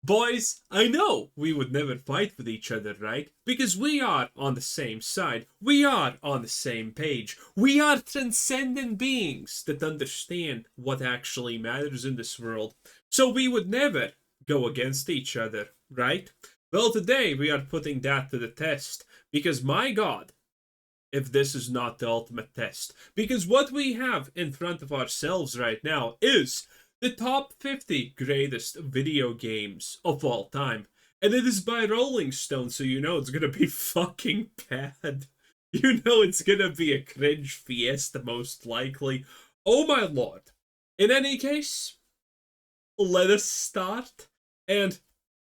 Boys, I know we would never fight with each other, right? Because we are on the same side. We are on the same page. We are transcendent beings that understand what actually matters in this world. So we would never go against each other, right? Well, today we are putting that to the test. Because my god, if this is not the ultimate test. Because what we have in front of ourselves right now is the top 50 greatest video games of all time. And it is by Rolling Stone, so you know it's gonna be fucking bad. You know it's gonna be a cringe fiesta, most likely. Oh my lord. In any case, let us start. And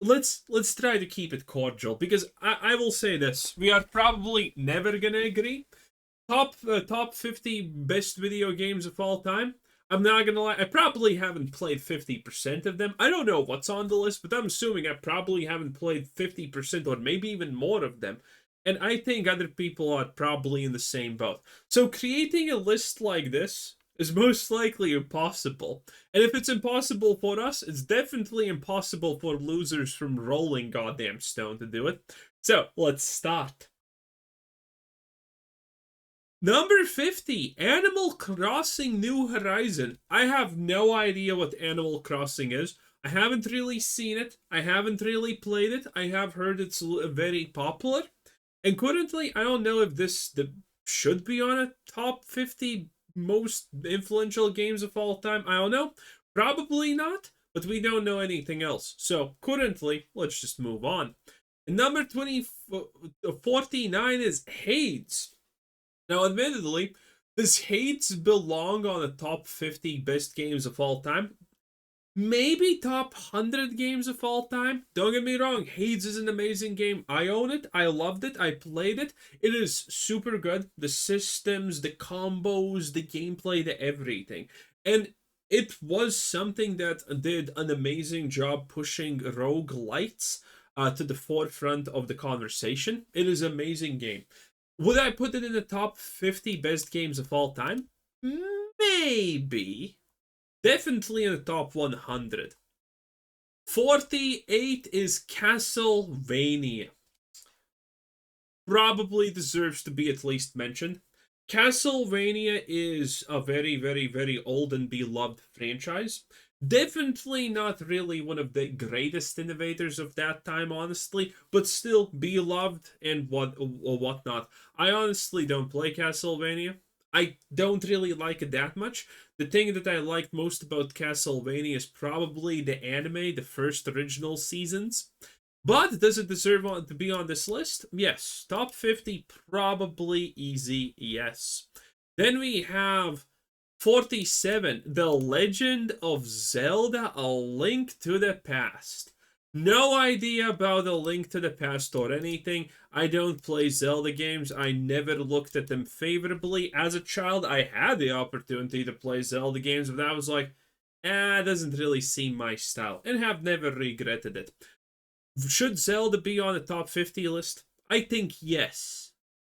let's try to keep it cordial, because I will say this: we are probably never gonna agree. Top 50 best video games of all time. I'm not gonna lie, I probably haven't played 50% of them. I don't know what's on the list, but I'm assuming I probably haven't played 50% or maybe even more of them. And I think other people are probably in the same boat. So creating a list like this is most likely impossible. And if it's impossible for us, it's definitely impossible for losers from Rolling Goddamn Stone to do it. So, let's start. Number 50, Animal Crossing New Horizon. I have no idea what Animal Crossing is. I haven't really seen it. I haven't really played it. I have heard it's very popular. And currently, I don't know if this should be on a top 50 most influential games of all time. I don't know. Probably not, but we don't know anything else. So currently, let's just move on. And number 49 is Hades. Now, admittedly, does Hades belong on the top 50 best games of all time? Maybe top 100 games of all time. Don't get me wrong, Hades is an amazing game. I own it, I loved it, I played it. It is super good. The systems, the combos, the gameplay, the everything. And it was something that did an amazing job pushing roguelites to the forefront of the conversation. It is an amazing game. Would I put it in the top 50 best games of all time? Maybe. Definitely in the top 100. 48 is Castlevania. Probably deserves to be at least mentioned. Castlevania is a very, very, very old and beloved franchise. Definitely not really one of the greatest innovators of that time, honestly, but still beloved and whatnot. I honestly don't play Castlevania. I don't really like it that much. The thing that I liked most about Castlevania is probably the anime, the first original seasons. But does it deserve to be on this list? Yes. Top 50, probably easy, yes. Then we have 47, The Legend of Zelda: A Link to the Past. No idea about A Link to the Past or anything. I don't play Zelda games. I never looked at them favorably. As a child, I had the opportunity to play Zelda games, but I was like, it doesn't really seem my style, and have never regretted it. Should Zelda be on the top 50 list? I think yes,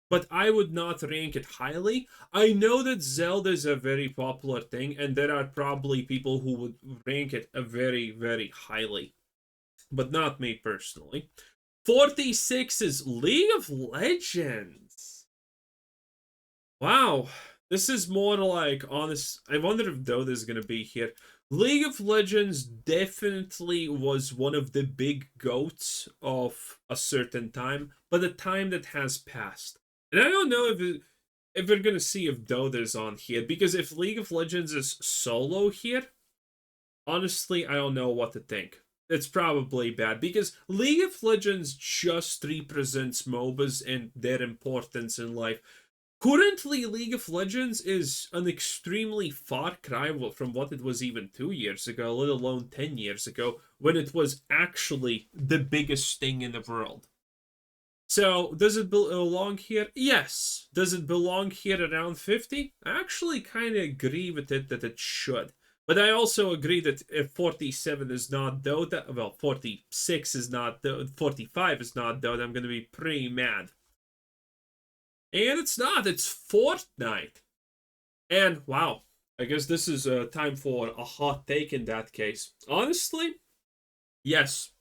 but I would not rank it highly. I know that Zelda is a very popular thing, and there are probably people who would rank it a very, very highly, but not me personally. 46 is League of Legends. Wow, this is more like honest. I wonder if Dota is gonna be here. League of Legends definitely was one of the big goats of a certain time, but a time that has passed. And I don't know if we're gonna see if Dota is on here, because if League of Legends is solo here, honestly, I don't know what to think. It's probably bad, because League of Legends just represents MOBAs and their importance in life. Currently, League of Legends is an extremely far cry from what it was even 2 years ago, let alone 10 years ago, when it was actually the biggest thing in the world. So, does it belong here? Yes. Does it belong here around 50? I actually kind of agree with it that it should. But I also agree that if 47 is not Dota, well, 46 is not Dota, 45 is not Dota, I'm going to be pretty mad. And it's not, it's Fortnite. And wow, I guess this is time for a hot take in that case. Honestly, yes,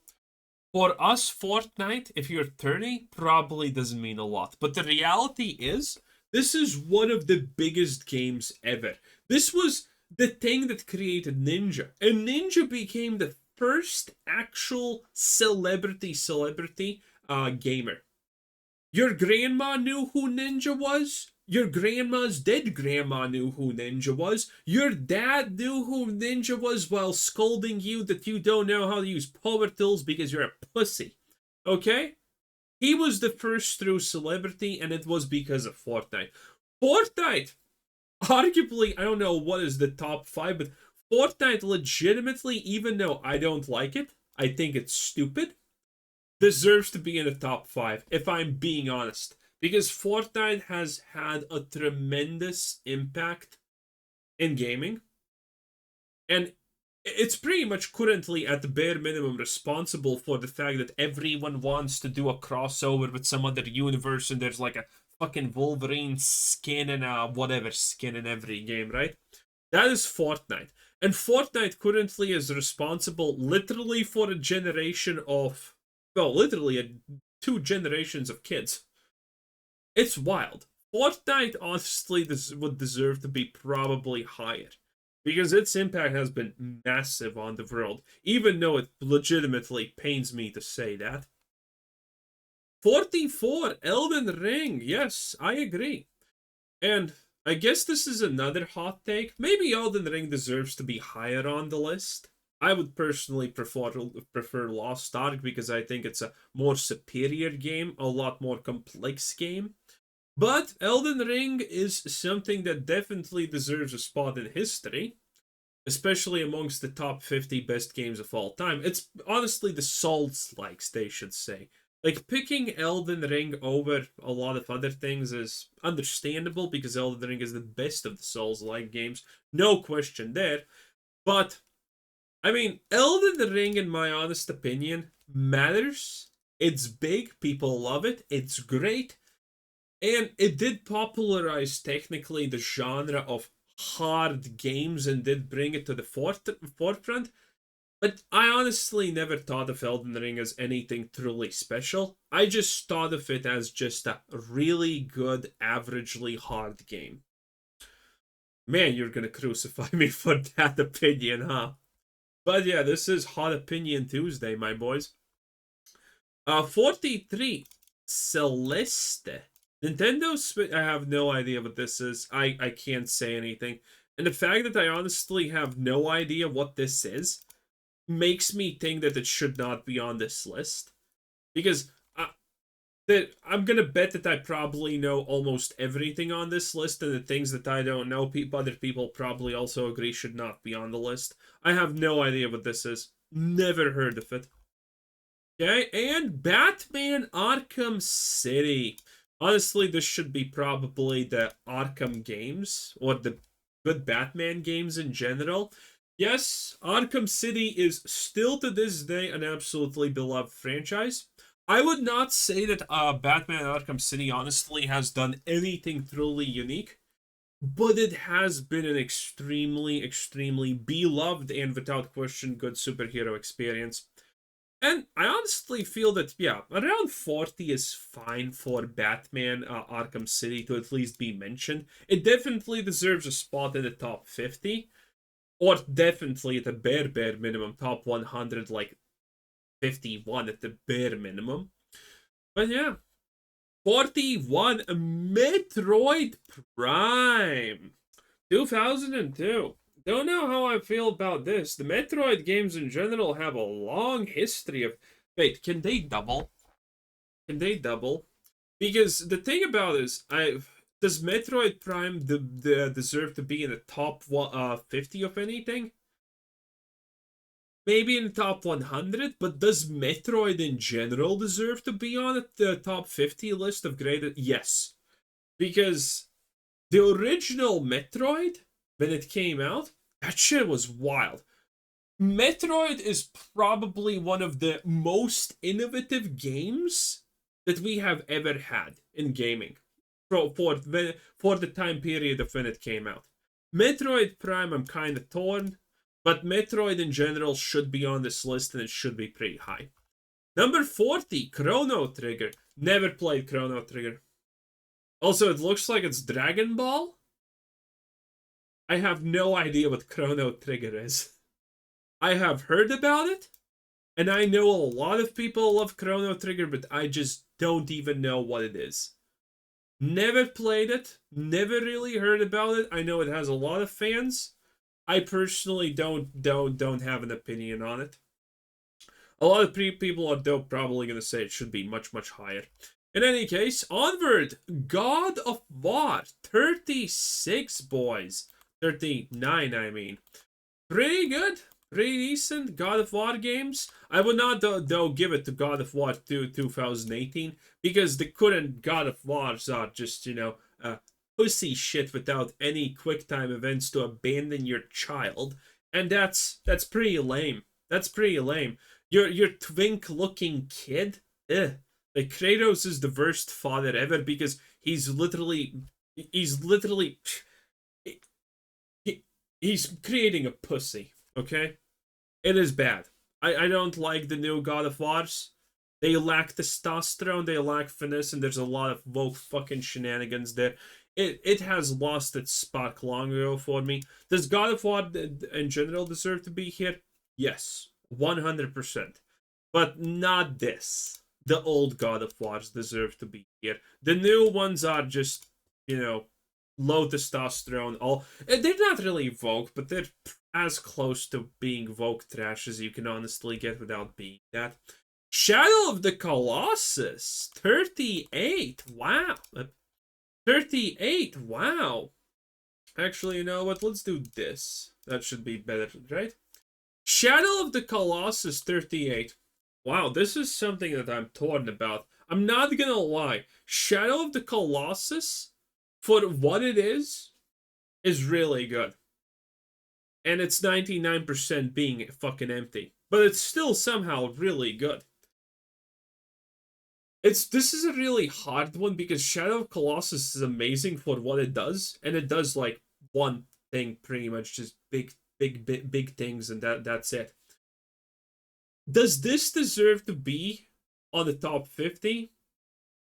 For us, Fortnite, if you're 30, probably doesn't mean a lot. But the reality is, this is one of the biggest games ever. This was the thing that created Ninja. And Ninja became the first actual celebrity gamer. Your grandma knew who Ninja was. Your grandma's dead grandma knew who Ninja was. Your dad knew who Ninja was while scolding you that you don't know how to use power tools because you're a pussy. Okay? He was the first true celebrity, and it was because of Fortnite. Fortnite, arguably, I don't know what is the top 5, but Fortnite legitimately, even though I don't like it, I think it's stupid, deserves to be in the top 5, if I'm being honest. Because Fortnite has had a tremendous impact in gaming. And it's pretty much currently, at the bare minimum, responsible for the fact that everyone wants to do a crossover with some other universe and there's like a fucking Wolverine skin and a whatever skin in every game, right? That is Fortnite. And Fortnite currently is responsible literally for a generation of, well, literally 2 generations of kids. It's wild. Fortnite honestly would deserve to be probably higher because its impact has been massive on the world, even though it legitimately pains me to say that. 44, Elden Ring. Yes, I agree. And I guess this is another hot take. Maybe Elden Ring deserves to be higher on the list. I would personally prefer Lost Ark because I think it's a more superior game, a lot more complex game. But Elden Ring is something that definitely deserves a spot in history, especially amongst the top 50 best games of all time. It's honestly the Souls-likes, they should say. Like, picking Elden Ring over a lot of other things is understandable because Elden Ring is the best of the Souls-like games. No question there. But, I mean, Elden Ring, in my honest opinion, matters. It's big. People love it. It's great. And it did popularize technically the genre of hard games and did bring it to the forefront. But I honestly never thought of Elden Ring as anything truly special. I just thought of it as just a really good, averagely hard game. Man, you're gonna crucify me for that opinion, huh? But yeah, this is Hot Opinion Tuesday, my boys. 43. Celeste. Nintendo Switch, I have no idea what this is. I can't say anything. And the fact that I honestly have no idea what this is makes me think that it should not be on this list. Because I'm gonna bet that I probably know almost everything on this list, and the things that I don't know, other people probably also agree should not be on the list. I have no idea what this is. Never heard of it. Okay, and Batman Arkham City. Honestly, this should be probably the Arkham games, or the good Batman games in general. Yes, Arkham City is still to this day an absolutely beloved franchise. I would not say that Batman Arkham City honestly has done anything truly unique, but it has been an extremely beloved and without question good superhero experience. And I honestly feel that, yeah, around 40 is fine for Batman Arkham City to at least be mentioned. It definitely deserves a spot in the top 50, or definitely at the bare minimum, top 100, like 51 at the bare minimum. But yeah, 41, Metroid Prime, 2002. Don't know how I feel about this. The Metroid games in general have a long history of. Wait, can they double? Can they double? Because the thing about it is, does Metroid Prime deserve to be in the top 50 of anything? Maybe in the top 100, but does Metroid in general deserve to be on the top 50 list of greatest? Yes. Because the original Metroid, when it came out, that shit was wild. Metroid is probably one of the most innovative games that we have ever had in gaming for the time period of when it came out. Metroid Prime, I'm kind of torn, but Metroid in general should be on this list and it should be pretty high. Number 40, Chrono Trigger. Never played Chrono Trigger. Also, it looks like it's Dragon Ball. I have no idea what Chrono Trigger is. I have heard about it, and I know a lot of people love Chrono Trigger, but I just don't even know what it is. Never played it, never really heard about it. I know it has a lot of fans. I personally don't have an opinion on it. A lot of people are though probably gonna say it should be much higher. In any case, onward, God of War 36, boys. 39, I mean. Pretty good. Pretty decent God of War games. I would not, though, give it to God of War 2 2018 because the current God of Wars are just, pussy shit without any quick time events to abandon your child. And that's pretty lame. That's pretty lame. Your twink looking kid, like Kratos is the worst father ever because he's literally he's creating a pussy, okay? It is bad. I don't like the new God of Wars. They lack testosterone, they lack finesse, and there's a lot of woke fucking shenanigans there. It has lost its spark long ago for me. Does God of War in general deserve to be here? Yes, 100%. But not this. The old God of Wars deserve to be here. The new ones are just, low testosterone. They're not really woke, but they're as close to being woke trash as you can honestly get without being that. Shadow of the Colossus 38. Wow. 38. Wow. Actually, you know what? Let's do this. That should be better, right? Shadow of the Colossus 38. Wow, this is something that I'm torn about. I'm not gonna lie. Shadow of the Colossus, for what it is really good. And it's 99% being fucking empty. But it's still somehow really good. This is a really hard one because Shadow of Colossus is amazing for what it does, and it does like one thing pretty much, just big things, and that's it. Does this deserve to be on the top 50?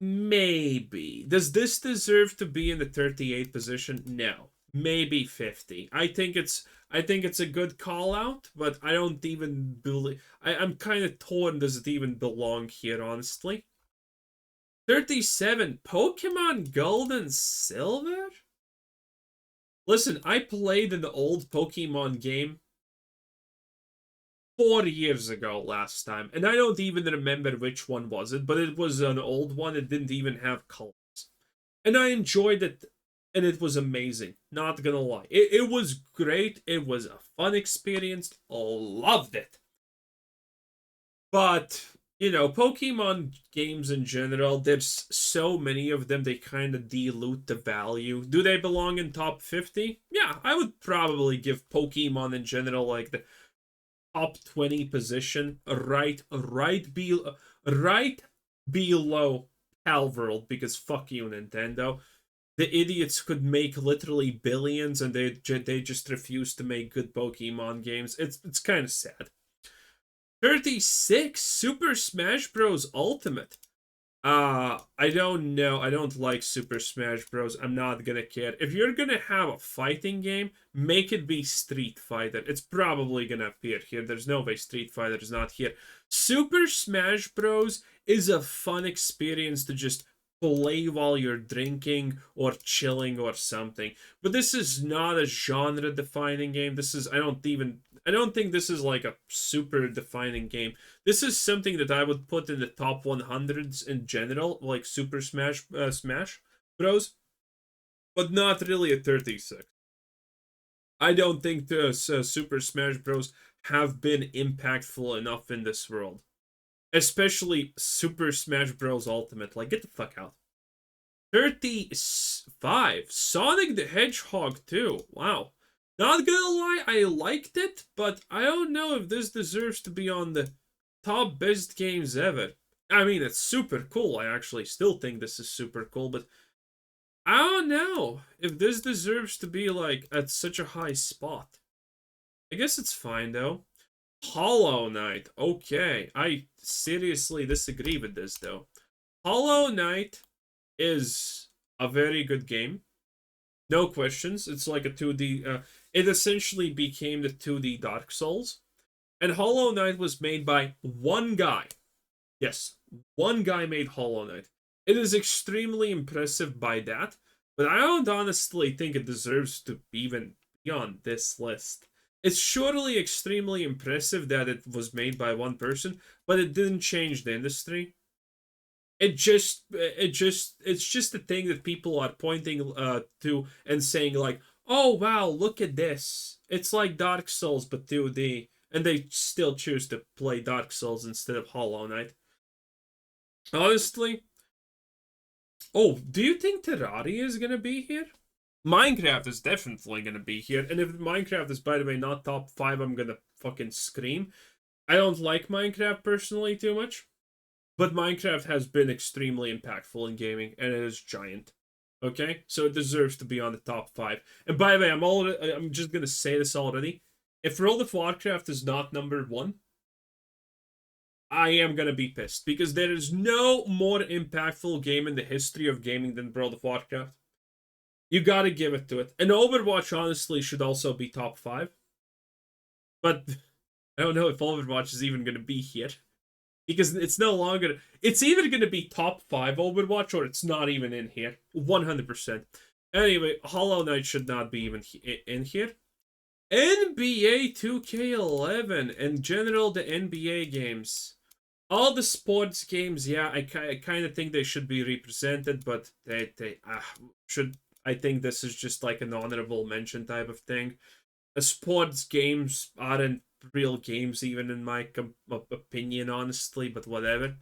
Maybe. Does this deserve to be in the 38th position? No. Maybe 50. I think it's a good call out, but I don't even believe I'm kind of torn. Does it even belong here, honestly? 37, Pokemon Gold and Silver? Listen, I played an old Pokemon game 4 years ago last time, and I don't even remember which one was it, but it was an old one. It didn't even have colors. And I enjoyed it, and it was amazing. Not gonna lie. It was great. It was a fun experience. Loved it. But Pokemon games in general, there's so many of them, they kind of dilute the value. Do they belong in top 50? Yeah, I would probably give Pokemon in general like the top 20 position, right below Palworld, because fuck you, Nintendo. The idiots could make literally billions, and they just refuse to make good Pokemon games. It's kind of sad. 36, Super Smash Bros. Ultimate. I don't know. I don't like Super Smash Bros. I'm not gonna care. If you're gonna have a fighting game, make it be Street Fighter. It's probably gonna appear here. There's no way Street Fighter is not here. Super Smash Bros. Is a fun experience to just play while you're drinking or chilling or something. But this is not a genre defining game. I don't think this is like a super defining game. This is something that I would put in the top 100s in general, like Super Smash Bros, but not really a 36. I don't think the Super Smash Bros have been impactful enough in this world. Especially Super Smash Bros. Ultimate. Like, get the fuck out. 35. Sonic the Hedgehog 2. Wow. Not gonna lie, I liked it, but I don't know if this deserves to be on the top best games ever. I mean, it's super cool. I actually still think this is super cool, but I don't know if this deserves to be, like, at such a high spot. I guess it's fine, though. Hollow Knight. Okay, I seriously disagree with this though. Hollow Knight is a very good game. No questions. It's like a 2D. It essentially became the 2D Dark Souls. And Hollow Knight was made by one guy. Yes, one guy made Hollow Knight. It is extremely impressive by that, but I don't honestly think it deserves to even be on this list. It's surely extremely impressive that it was made by one person, but it didn't change the industry. It's just a thing that people are pointing to and saying like, oh wow, look at this, it's like Dark Souls but 2D, and they still choose to play Dark Souls instead of Hollow Knight. Honestly, oh, do you think Terraria is gonna be here? Minecraft is definitely gonna be here, and if Minecraft is, by the way, not top 5, I'm gonna fucking scream. I don't like Minecraft personally too much, but Minecraft has been extremely impactful in gaming, and it is giant. Okay, so it deserves to be on the top 5. And by the way, I'm just gonna say this already. If World of Warcraft is not number 1, I am gonna be pissed, because there is no more impactful game in the history of gaming than World of Warcraft. You gotta give it to it. And Overwatch honestly should also be top 5. But I don't know if Overwatch is even gonna be here. Because it's no longer. It's either gonna be top 5 Overwatch or it's not even in here. 100%. Anyway, Hollow Knight should not be even in here. NBA 2K11 in general, the NBA games. All the sports games, yeah, I kind of think they should be represented, but they should. I think this is just like an honorable mention type of thing. Sports games aren't real games, even in my opinion, honestly, but whatever.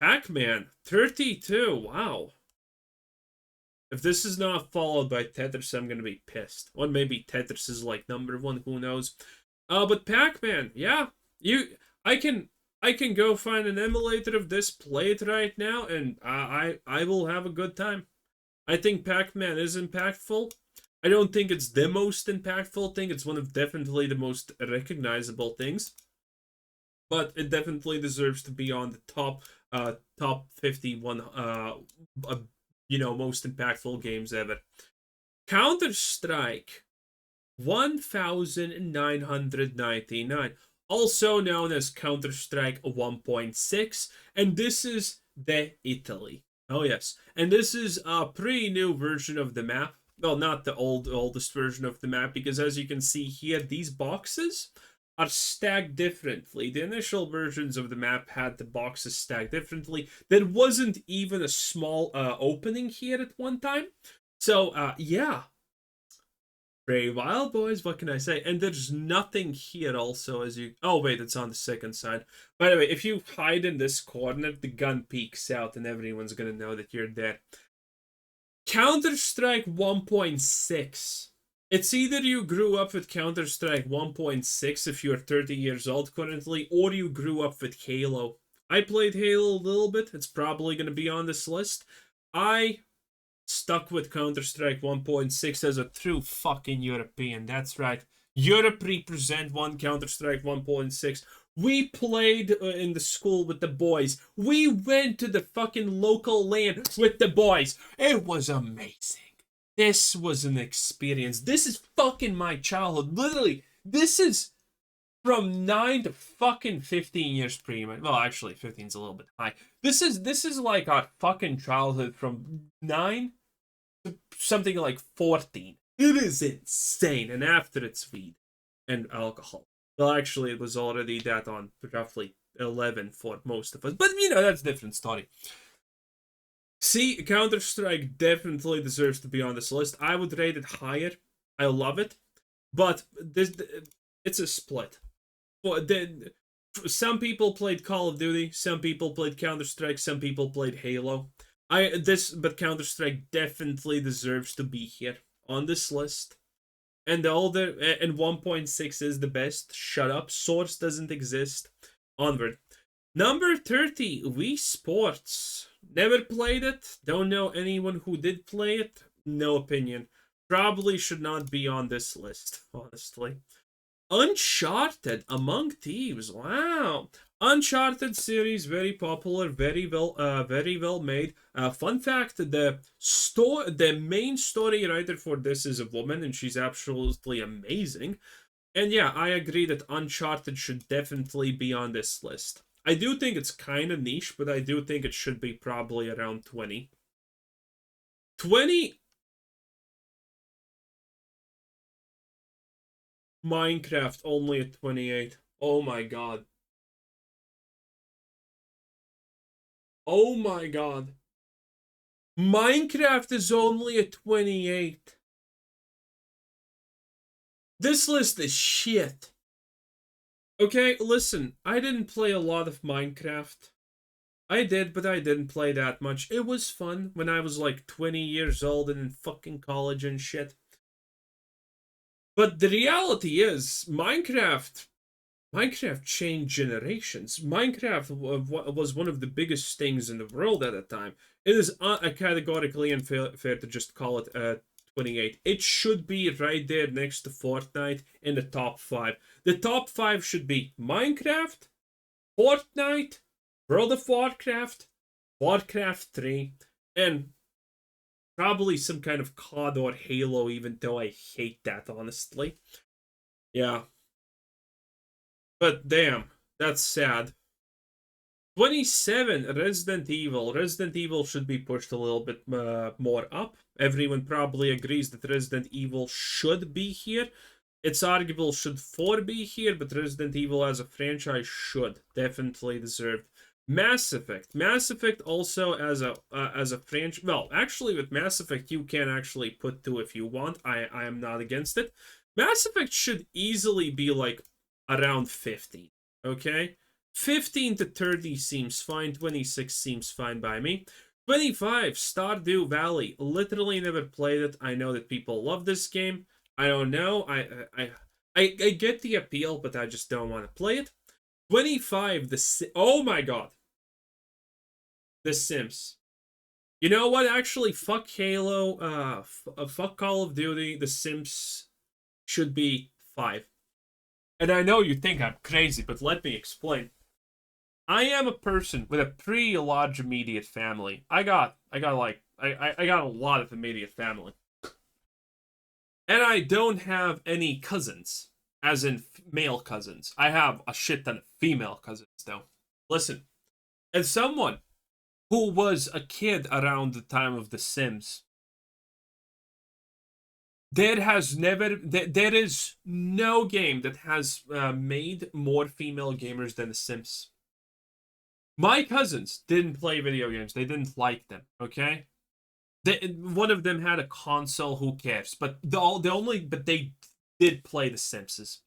Pac-Man 32, wow. If this is not followed by Tetris, I'm gonna be pissed. Or maybe Tetris is like number 1, who knows? But Pac-Man, yeah, I can go find an emulator of this, play it right now, and I will have a good time. I think Pac-Man is impactful. I don't think it's the most impactful thing. It's one of definitely the most recognizable things, but it definitely deserves to be on the top 51 most impactful games ever. Counter-Strike 1999, also known as Counter-Strike 1.6, and this is the Italy. Oh yes, and this is a pretty new version of the map. Well, not the oldest version of the map, because as you can see here, these boxes are stacked differently. The initial versions of the map had the boxes stacked differently. There wasn't even a small opening here at one time. So, yeah. Very wild, boys. What can I say? And there's nothing here also as you... Oh, wait, it's on the second side. By the way, if you hide in this corner, the gun peeks out and everyone's gonna know that you're there. Counter-Strike 1.6. It's either you grew up with Counter-Strike 1.6 if you're 30 years old currently, or you grew up with Halo. I played Halo a little bit. It's probably going to be on this list. I stuck with Counter-Strike 1.6 as a true fucking European. That's right. Europe represent one Counter-Strike 1.6. We played in the school with the boys. We went to the fucking local LAN with the boys. It was amazing. This was an experience. This is fucking my childhood. Literally, this is from 9 to fucking 15 years pretty much. Well, actually, 15 is a little bit high. This is like our fucking childhood from 9 to something like 14. It is insane. And after it's weed and alcohol. Well, actually, it was already that on roughly 11 for most of us. But, that's a different story. See, Counter-Strike definitely deserves to be on this list. I would rate it higher. I love it. But it's a split. Some people played Call of Duty, some people played Counter-Strike, some people played Halo. But Counter-Strike definitely deserves to be here on this list. And 1.6 is the best. Shut up. Source doesn't exist. Onward. Number 30, Wii Sports. Never played it. Don't know anyone who did play it. No opinion. Probably should not be on this list, honestly. Uncharted Among Thieves. Wow. Uncharted series, very popular, very well made. Fun fact: the main story writer for this is a woman, and she's absolutely amazing. And yeah, I agree that Uncharted should definitely be on this list. I do think it's kind of niche, but I do think it should be probably around 20. 20 Minecraft only at 28. Oh my god. Oh my god. Minecraft is only at 28. This list is shit. Okay, listen, I didn't play a lot of Minecraft. I did, but I didn't play that much. It was fun when I was like 20 years old and in fucking college and shit. But the reality is, Minecraft changed generations. Minecraft was one of the biggest things in the world at the time. It is categorically unfair to just call it 28. It should be right there next to Fortnite in the top 5. The top 5 should be Minecraft, Fortnite, World of Warcraft, Warcraft 3, and probably some kind of COD or Halo, even though I hate that, honestly. Yeah. But damn, that's sad. 27, Resident Evil. Resident Evil should be pushed a little bit more up. Everyone probably agrees that Resident Evil should be here. It's arguable should 4 be here, but Resident Evil as a franchise should. Definitely deserved. Mass Effect. Mass Effect also as a franchise. Well, actually, with Mass Effect, you can actually put 2 if you want. I am not against it. Mass Effect should easily be like around 50. Okay? 15 to 30 seems fine. 26 seems fine by me. 25, Stardew Valley. Literally never played it. I know that people love this game. I don't know. I get the appeal, but I just don't want to play it. 25, oh my god. The Sims. You know what? Actually, fuck Halo. Fuck Call of Duty. The Sims should be 5. And I know you think I'm crazy, but let me explain. I am a person with a pretty large immediate family. I got a lot of immediate family. And I don't have any cousins, as in male cousins. I have a shit ton of female cousins, though. Listen, as someone who was a kid around the time of The Sims, there is no game that has made more female gamers than The Sims. My cousins didn't play video games. They didn't like them, okay? One of them had a console, who cares? But they did play The Simpsons.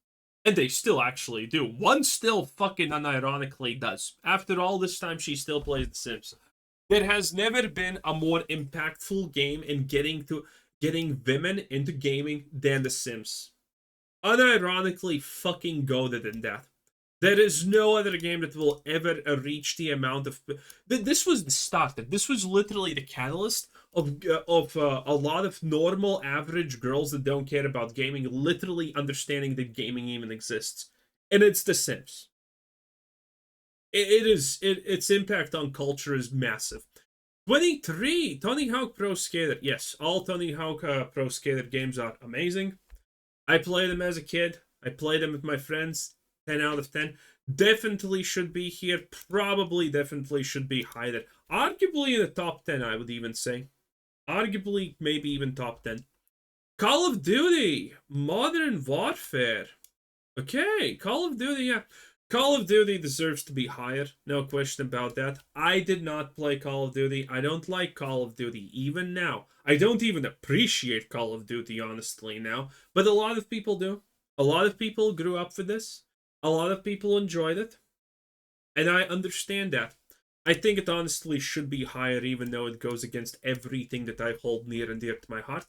And they still actually do. One still fucking unironically does. After all this time, she still plays The Sims. There has never been a more impactful game in getting women into gaming than The Sims. Unironically fucking goated in that. There is no other game that will ever reach the amount of. This was the start. This was literally the catalyst of a lot of normal, average girls that don't care about gaming literally understanding that gaming even exists, and it's The Sims. Its impact on culture is massive. 23, Tony Hawk Pro Skater. Yes, all Tony Hawk Pro Skater games are amazing. I played them as a kid. I played them with my friends. 10 out of 10. Definitely should be here. Probably definitely should be higher. Arguably in the top 10, I would even say. Arguably, maybe even top 10. Call of Duty. Modern Warfare. Okay, Call of Duty, yeah. Call of Duty deserves to be higher. No question about that. I did not play Call of Duty. I don't like Call of Duty, even now. I don't even appreciate Call of Duty, honestly, now. But a lot of people do. A lot of people grew up with this. A lot of people enjoyed it, and I understand that. I think it honestly should be higher, even though it goes against everything that I hold near and dear to my heart.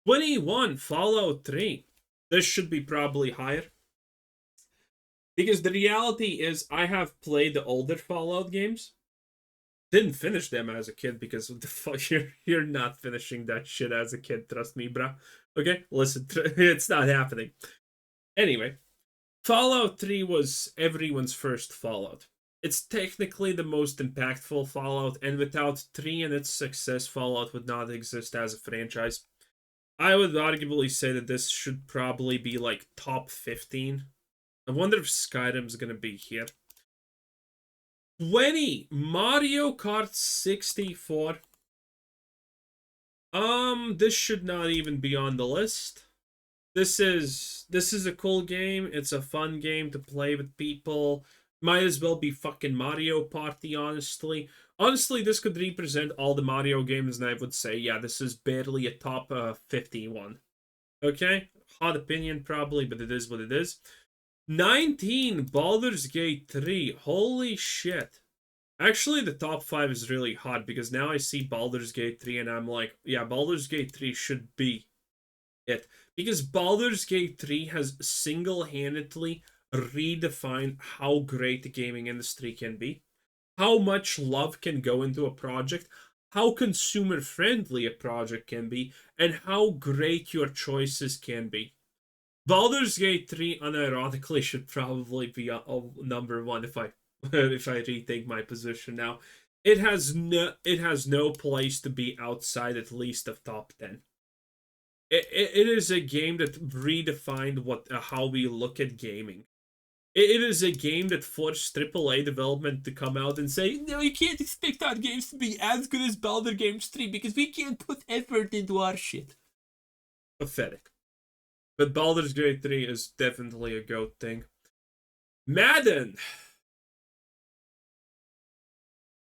21, Fallout 3. This should be probably higher. Because the reality is, I have played the older Fallout games. Didn't finish them as a kid because of the fuck, you're not finishing that shit as a kid, trust me, bruh. Okay, listen, it's not happening. Anyway, Fallout 3 was everyone's first Fallout. It's technically the most impactful Fallout, and without 3 and its success, Fallout would not exist as a franchise. I would arguably say that this should probably be like top 15. I wonder if Skyrim's gonna be here. 20, Mario Kart 64. This should not even be on the list. This is a cool game. It's a fun game to play with people. Might as well be fucking Mario Party, honestly. Honestly, this could represent all the Mario games, and I would say, yeah, this is barely a top 51. Okay? Hot opinion, probably, but it is what it is. 19, Baldur's Gate 3. Holy shit. Actually, the top 5 is really hot, because now I see Baldur's Gate 3, and I'm like, yeah, Baldur's Gate 3 should be it. Because Baldur's Gate 3 has single-handedly redefined how great the gaming industry can be, how much love can go into a project, how consumer-friendly a project can be, and how great your choices can be. Baldur's Gate 3, unironically, should probably be number 1 if I if I rethink my position now. It has no place to be outside at least of top 10. It is a game that redefined how we look at gaming. It is a game that forced AAA development to come out and say, no, you can't expect our games to be as good as Baldur's Gate 3 because we can't put effort into our shit. Pathetic. But Baldur's Gate 3 is definitely a GOAT thing. Madden!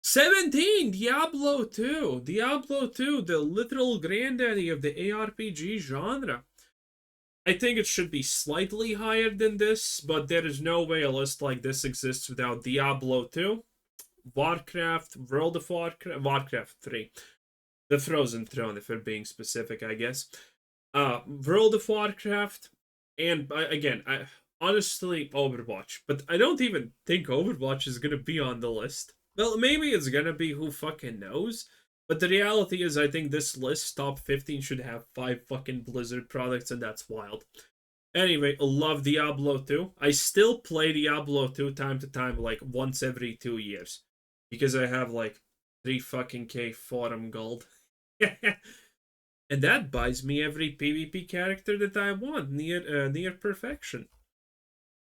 17, Diablo 2. Diablo 2, the literal granddaddy of the ARPG genre. I think it should be slightly higher than this, but there is no way a list like this exists without Diablo 2, Warcraft, World of Warcraft, Warcraft 3. The Frozen Throne, if we're being specific, I guess. World of Warcraft, and again, honestly, Overwatch. But I don't even think Overwatch is going to be on the list. Well, maybe it's gonna be, who fucking knows? But the reality is, I think this list, top 15, should have 5 fucking Blizzard products, and that's wild. Anyway, I love Diablo 2. I still play Diablo 2 time to time, like once every 2 years. Because I have like 3 fucking K forum gold. And that buys me every PvP character that I want, near perfection.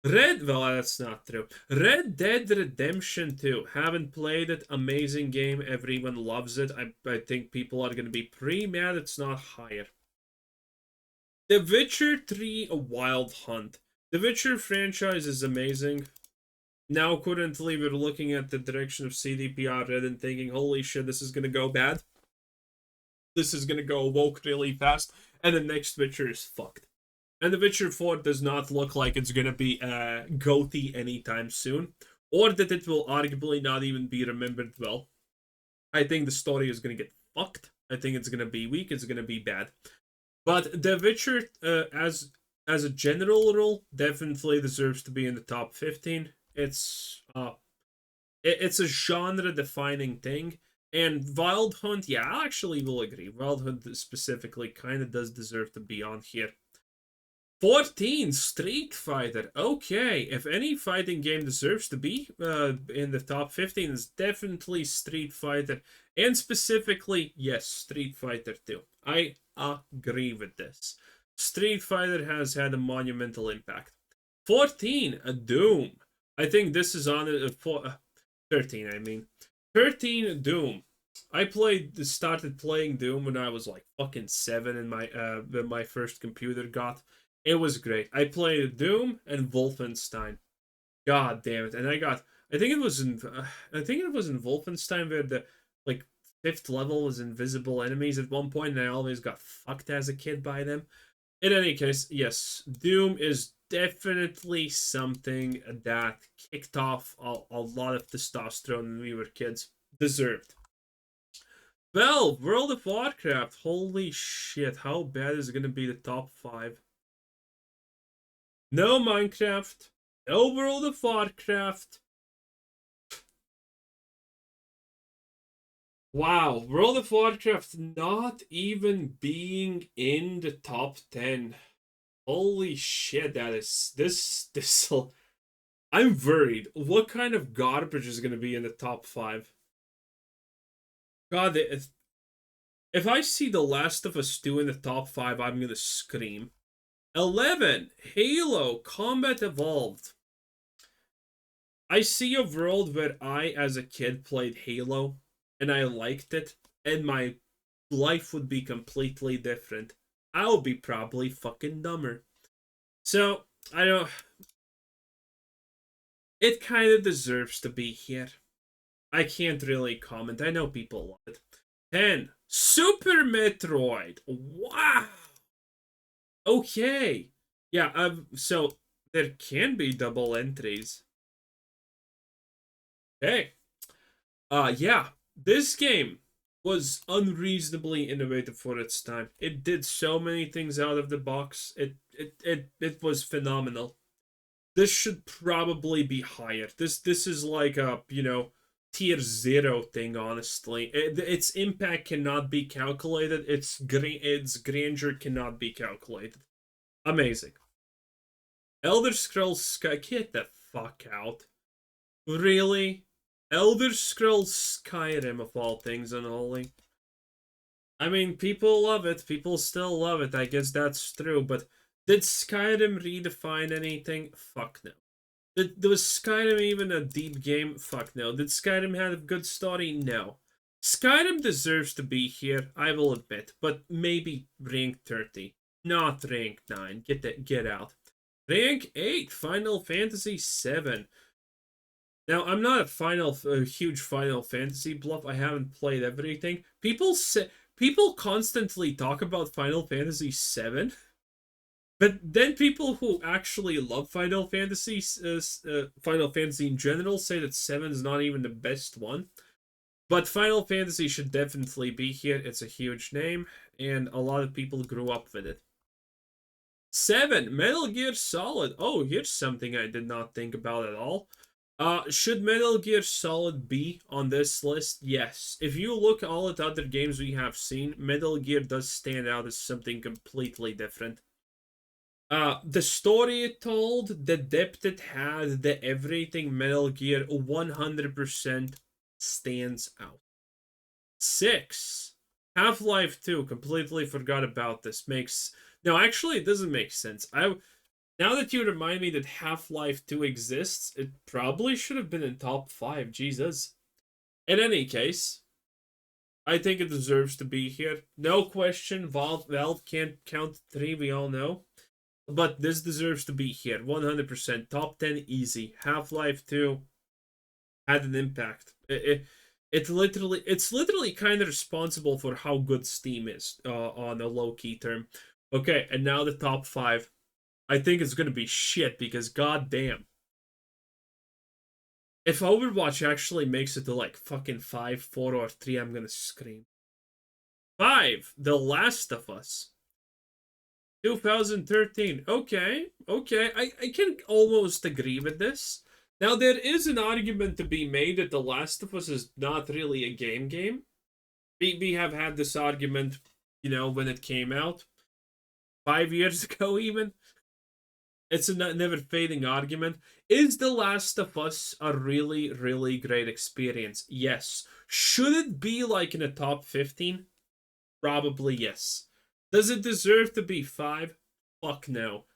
Well, that's not true. Red Dead Redemption 2. Haven't played it. Amazing game. Everyone loves it. I think people are going to be pretty mad it's not higher. The Witcher 3 A Wild Hunt. The Witcher franchise is amazing. Now, currently, we're looking at the direction of CDPR Red and thinking, holy shit, this is going to go bad. This is going to go woke really fast. And the next Witcher is fucked. And The Witcher 4 does not look like it's going to be GOATy anytime soon. Or that it will arguably not even be remembered well. I think the story is going to get fucked. I think it's going to be weak. It's going to be bad. But The Witcher, as a general rule, definitely deserves to be in the top 15. It's a genre-defining thing. And Wild Hunt, yeah, I actually will agree. Wild Hunt specifically kind of does deserve to be on here. 14, Street Fighter. Okay, if any fighting game deserves to be in the top 15, it's definitely Street Fighter. And specifically, yes, Street Fighter 2. I agree with this. Street Fighter has had a monumental impact. 14, Doom. I think this is on it. 13, I mean. 13, Doom. I started playing Doom when I was like fucking 7 and when my first computer got. It was great. I played Doom and Wolfenstein. God damn it! And I think it was in Wolfenstein where the like 5th level was invisible enemies at one point, and I always got fucked as a kid by them. In any case, yes, Doom is definitely something that kicked off a lot of testosterone when we were kids. Deserved. Well, World of Warcraft. Holy shit! How bad is it gonna be the top 5? No Minecraft, no World of Warcraft. Wow, World of Warcraft not even being in the top 10. Holy shit, that is this. I'm worried. What kind of garbage is going to be in the top 5? God, if I see The Last of Us 2 in the top 5, I'm going to scream. 11, Halo Combat Evolved. I see a world where I, as a kid, played Halo, and I liked it, and my life would be completely different. I'll be probably fucking dumber. So, I don't... It kind of deserves to be here. I can't really comment. I know people love it. 10. Super Metroid. Wow. Okay. Yeah, so there can be double entries. Okay. Yeah. This game was unreasonably innovative for its time. It did so many things out of the box. It was phenomenal. This should probably be higher. This is like a, tier 0 thing, honestly. Its impact cannot be calculated. Its grandeur cannot be calculated. Amazing. Elder Scrolls Sky... Get the fuck out. Really? Elder Scrolls Skyrim, of all things, unholy. I mean, people love it. People still love it. I guess that's true. But did Skyrim redefine anything? Fuck no. Was Skyrim even a deep game? Fuck no. Did Skyrim have a good story? No. Skyrim deserves to be here, I will admit, but maybe rank 30. Not rank 9. Get out. Rank 8, Final Fantasy 7. Now, I'm not a huge Final Fantasy bluff. I haven't played everything. People constantly talk about Final Fantasy 7. But then people who actually love Final Fantasy in general, say that 7 is not even the best one. But Final Fantasy should definitely be here. It's a huge name, and a lot of people grew up with it. 7, Metal Gear Solid. Oh, here's something I did not think about at all. Should Metal Gear Solid be on this list? Yes. If you look all at other games we have seen, Metal Gear does stand out as something completely different. The story it told, the depth it had, the everything, Metal Gear 100% stands out. 6. Half-Life 2, completely forgot about this. No, actually, it doesn't make sense. Now that you remind me that Half-Life 2 exists, it probably should have been in top 5, Jesus. In any case, I think it deserves to be here. No question, Valve can't count 3, we all know. But this deserves to be here. 100%. Top 10 easy. Half-Life 2 had an impact. It's literally kind of responsible for how good Steam is on a low-key term. Okay, and now the top 5. I think it's going to be shit because goddamn. If Overwatch actually makes it to like fucking 5, 4, or 3, I'm going to scream. 5. The Last of Us. 2013. Okay. I can almost agree with this. Now, there is an argument to be made that The Last of Us is not really a game. We have had this argument, when it came out. 5 years ago, even. It's a never-fading argument. Is The Last of Us a really, really great experience? Yes. Should it be like in the top 15? Probably yes. Does it deserve to be 5? Fuck no.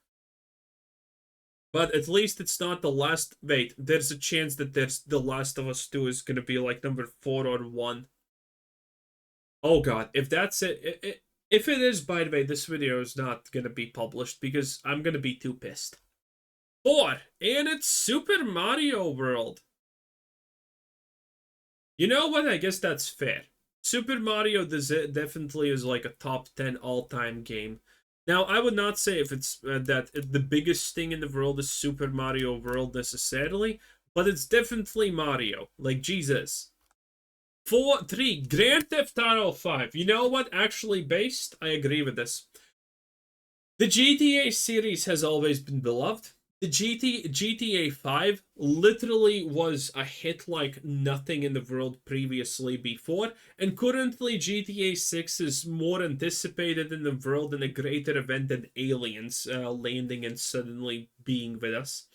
But at least it's not the last... Wait, there's a chance that The Last of Us 2 is going to be like number 4 or 1. Oh god, if that's it... If it is, by the way, this video is not going to be published because I'm going to be too pissed. 4, and it's Super Mario World. You know what? I guess that's fair. Super Mario definitely is like a top 10 all-time game. Now, I would not say if it's that the biggest thing in the world is Super Mario World necessarily, but it's definitely Mario. Like, Jesus. 3, Grand Theft Auto 5. You know what? Actually, based, I agree with this. The GTA series has always been beloved. The GTA 5 literally was a hit like nothing in the world previously before, and currently GTA 6 is more anticipated in the world in a greater event than aliens landing and suddenly being with us.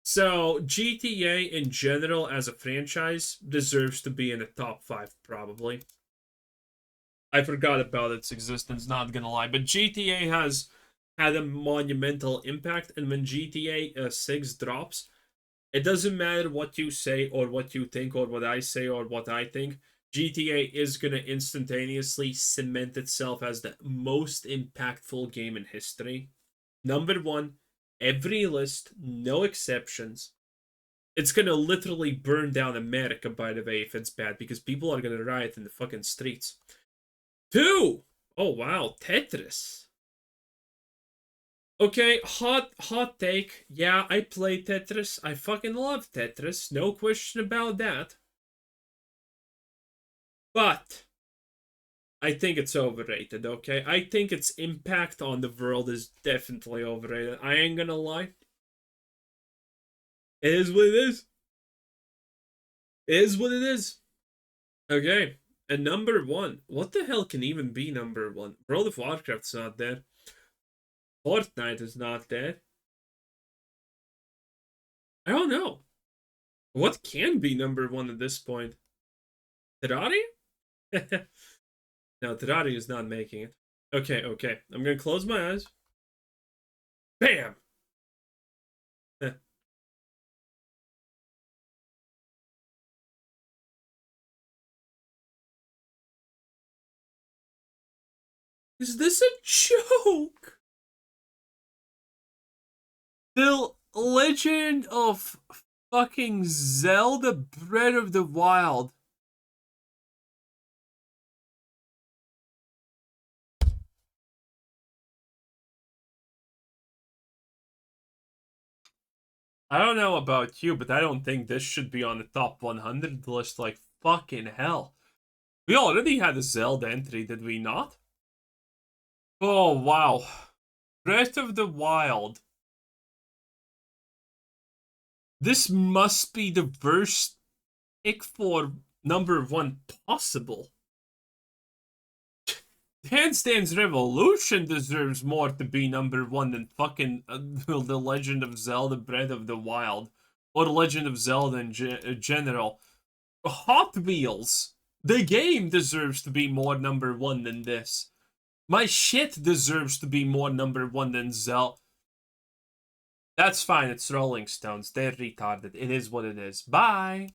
So GTA in general as a franchise deserves to be in the top 5 probably. I forgot about its existence, not gonna lie, but GTA has had a monumental impact, and when GTA 6 drops, it doesn't matter what you say or what you think or what I say or what I think. GTA is going to instantaneously cement itself as the most impactful game in history. Number one, every list, no exceptions. It's going to literally burn down America, by the way, if it's bad, because people are going to riot in the fucking streets. Two, oh wow, Tetris. Okay, hot take. Yeah, I play Tetris. I fucking love Tetris. No question about that. But I think it's overrated, okay? I think its impact on the world is definitely overrated. I ain't gonna lie. It is what it is. It is what it is. Okay. And number one. What the hell can even be number one? World of Warcraft's not there. Fortnite is not there. I don't know. What can be number one at this point? Terraria? No, Terraria is not making it. Okay, okay. I'm gonna close my eyes. Bam! Is this a joke? The Legend of fucking Zelda Breath of the Wild. I don't know about you, but I don't think this should be on the top 100 list. Like, fucking hell. We already had a Zelda entry, did we not? Oh, wow. Breath of the Wild. This must be the worst pick for number one possible. Dance Dance Revolution deserves more to be number one than fucking The Legend of Zelda Breath of the Wild. Or Legend of Zelda in general. Hot Wheels, the game deserves to be more number one than this. My shit deserves to be more number one than Zelda. That's fine, it's Rolling Stones. They're retarded. It is what it is. Bye.